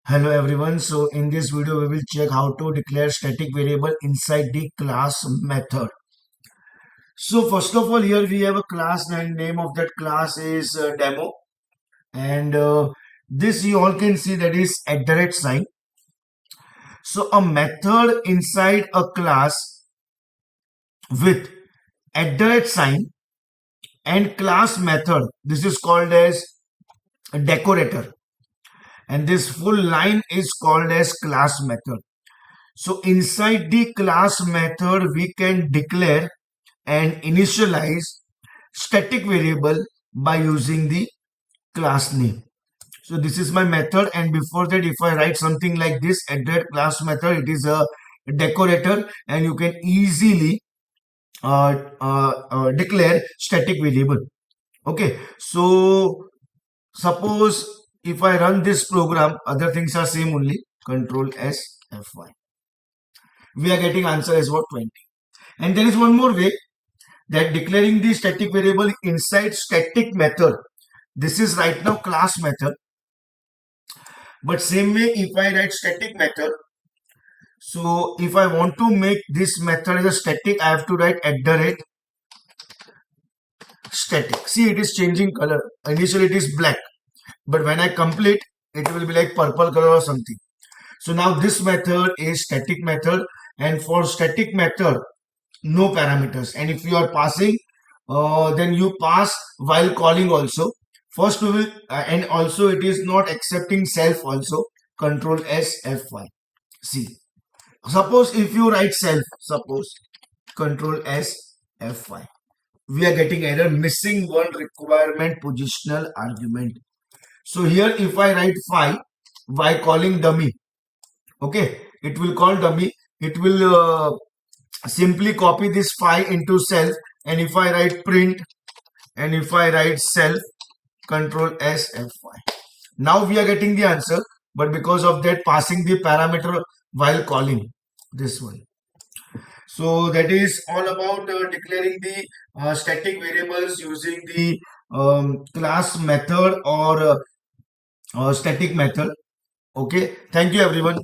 Hello everyone. So in this video we will check how to declare static variable inside the class method. So first of all, here we have a class and name of that class is demo, and this you all can see that is @ sign. So a method inside a class with @sign and class method, this is called as a decorator, and this full line is called as class method. So inside the class method, we can declare and initialize static variable by using the class name. So this is my method, and before that, if I write something like this at that class method, it is a decorator, and you can easily declare static variable. Okay, so suppose if I run this program, other things are same only. Control S F5. We are getting answer as what 20. And there is one more way, that declaring the static variable inside static method. This is right now class method. But same way, if I write static method, so if I want to make this method as a static, I have to write @static. See, it is changing color. Initially it is black, but when I complete, it will be like purple color or something. So now this method is static method, and for static method, no parameters. And if you are passing, then you pass while calling also. First we will, and also it is not accepting self also. Control S F5. See, suppose if you write self, suppose Control S F5, we are getting error missing one requirement positional argument. So here if I write 5 by calling dummy, okay, it will call dummy. It will simply copy this 5 into self, and if I write print and if I write self, Control S F5, now we are getting the answer, but because of that passing the parameter while calling this one. So that is all about declaring the static variables using the class method or static method. Okay, thank you everyone.